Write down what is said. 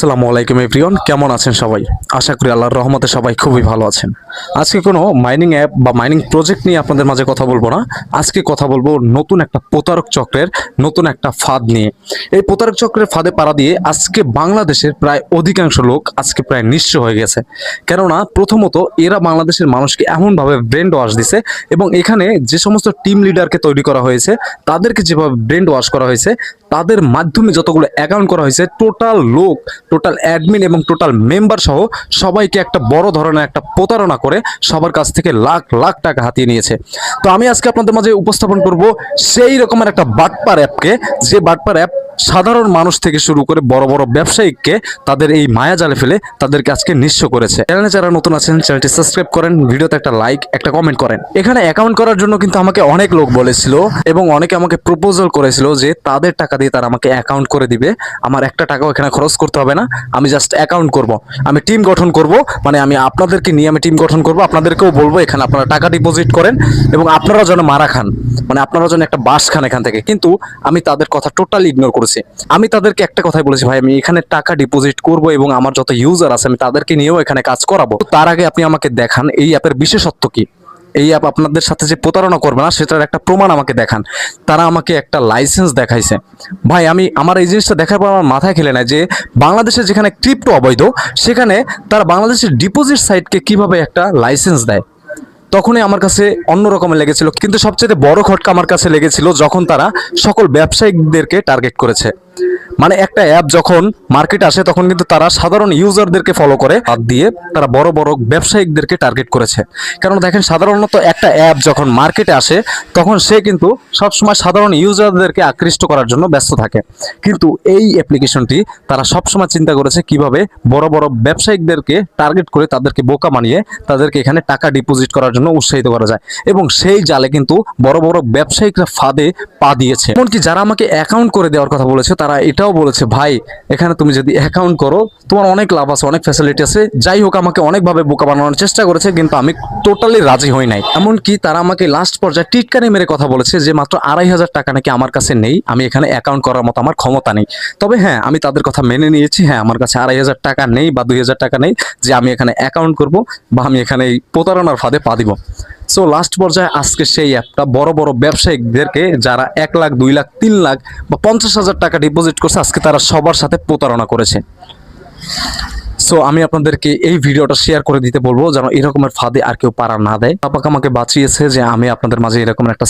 আসসালামু আলাইকুম এভরিওয়ান, কেমন আছেন সবাই? আশা করি আল্লাহর রহমতে সবাই খুবই ভালো আছেন। আজকে কোনো মাইনিং অ্যাপ বা মাইনিং প্রজেক্ট নিয়ে আপনাদের মাঝে কথা বলবো না। আজকে কথা বলবো নতুন একটা প্রতারক চক্রের নতুন একটা ফাঁদ নিয়ে। এই প্রতারক চক্রের ফাঁদে পাড়া দিয়ে আজকে বাংলাদেশের প্রায় অধিকাংশ লোক আজকে প্রায় নিঃস্ব হয়ে গেছে। কেননা প্রথমত এরা বাংলাদেশের মানুষকে এমনভাবে ব্রেন ওয়াশ দিছে, এবং এখানে যে সমস্ত টিম লিডারকে তৈরি করা হয়েছে তাদেরকে যেভাবে ব্রেন ওয়াশ করা হয়েছে, তাদের মাধ্যমে যতগুলো অ্যাকাউন্ট করা হয়েছে, টোটাল লোক, টোটাল অ্যাডমিন এবং টোটাল মেম্বার সহ সবাইকে একটা বড় ধরনের একটা প্রতারণা করে সবার কাছ থেকে লাখ লাখ টাকা হাতিয়ে নিয়েছে। তো আমি আজকে আপনাদের মাঝে উপস্থাপন করব সেই রকমের একটা বাটপার অ্যাপকে, যে বাটপার অ্যাপ সাধারণ মানুষ থেকে শুরু করে বড় বড় ব্যবসায়িককে তাদের এই মায়া জালে ফেলে তাদেরকে আজকে নিঃস্ব করেছে। চ্যানেলে যারা নতুন আছেন চ্যানেলটি সাবস্ক্রাইব করেন, ভিডিওতে একটা লাইক, একটা কমেন্ট করেন। এখানে অ্যাকাউন্ট করার জন্য কিন্তু আমাকে অনেক লোক বলেছিল এবং অনেকে আমাকে প্রপোজাল করেছিল যে তাদের টাকা দিয়ে তারা আমাকে অ্যাকাউন্ট করে দিবে, আমার একটা টাকাও এখানে খরচ করতে হবে না, আমি জাস্ট অ্যাকাউন্ট করব, আমি টিম গঠন করব, মানে আমি আপনাদেরকে নিয়ে আমি টিম গঠন করব, আপনাদেরকেও বলবো এখানে আপনারা টাকা ডিপোজিট করেন এবং আপনারা যেন মারা খান, মানে আপনারা যেন একটা বাস খান এখান থেকে। কিন্তু আমি তাদের কথা টোটালি ইগনোর করেছি। আমি তাদেরকে একটা কথাই বলেছি, ভাই আমি এখানে টাকা ডিপোজিট করব এবং আমার যত ইউজার আছে আমি তাদেরকে নিয়েও এখানে কাজ করাবো। তার আগে আপনি আমাকে দেখান এই অ্যাপের বিশেষত্ব কি, এই অ্যাপ আপনাদের সাথে যে প্রতারণা করবে না সেটার একটা প্রমাণ আমাকে দেখান। তারা আমাকে একটা লাইসেন্স দেখাইছে। ভাই আমি আমার এই জিনিসটা দেখার পর আমার মাথায় খেলে না যে বাংলাদেশে যেখানে ক্রিপ্টো অবৈধ, সেখানে তারা বাংলাদেশের ডিপোজিট সাইটকে কিভাবে একটা লাইসেন্স দেয়। তখনই আমার কাছে অন্যরকমের লেগেছিল। কিন্তু সবচেয়ে বড় খটকা আমার কাছে লেগেছিল যখন তারা সকল ব্যবসায়িকদেরকে টার্গেট করেছে। মানে একটা অ্যাপ যখন মার্কেটে আসে তখন কিন্তু তারা সাধারণ ইউজারদেরকে ফলো করে, বাদ দিয়ে তারা বড় বড় ব্যবসায়িকদেরকে টার্গেট করেছে। কারণ দেখেন, সাধারণত একটা অ্যাপ যখন মার্কেটে আসে তখন সে কিন্তু সবসময় সাধারণ ইউজারদেরকে আকৃষ্ট করার জন্য ব্যস্ত থাকে। কিন্তু এই অ্যাপ্লিকেশনটি তারা সবসময় চিন্তা করেছে কিভাবে বড় বড় ব্যবসায়িকদেরকে টার্গেট করে তাদেরকে বোকা বানিয়ে তাদেরকে এখানে টাকা ডিপোজিট করার জন্য উৎসাহিত করা যায়। এবং সেই জালে কিন্তু বড় বড় ব্যবসায়িকরা ফাঁদে পা দিয়েছে। এমনকি যারা আমাকে অ্যাকাউন্ট করে দেওয়ার কথা বলেছে তারা এটাও বলেছে, ভাই এখানে তুমি যদি অ্যাকাউন্ট করো তোমার অনেক লাভ আছে, অনেক ফ্যাসিলিটি আছে। যাই হোক, আমাকে অনেকভাবে বোকা বানানোর চেষ্টা করেছে, কিন্তু আমি টোটালি রাজি হই নাই। এমনকি তারা আমাকে লাস্ট পর্যায়ে টিটকারি মেরে কথা বলেছে যে মাত্র 2,500 টাকা নাকি আমার কাছে নেই, আমি এখানে অ্যাকাউন্ট করার মতো আমার ক্ষমতা নেই। তবে হ্যাঁ, আমি তাদের কথা মেনে নিয়েছি। হ্যাঁ, আমার কাছে 2,500 টাকা নেই বা 2,000 টাকা নেই যে আমি এখানে অ্যাকাউন্ট করব বা আমি এখানে এই প্রতারণার ফাঁদে পা দিব। সো লাস্ট পর্যায়ে আজকে সেই অ্যাপটা বড় বড় ব্যবসায়িকদেরকে যারা 1 লাখ, 2 লাখ, 3 লাখ বা 50,000 টাকা ডিপোজিট করছে, আজকে তারা সবার সাথে প্রতারণা করেছে। সো আমি আপনাদেরকে এই ভিডিওটা শেয়ার করে দিতে বলবো যেন এরকমের ফাঁদে আর কেউ পাড়া না দেয়। পাপাকে আমাকে বাঁচিয়েছে যে আমি আপনাদের মাঝে এরকম একটা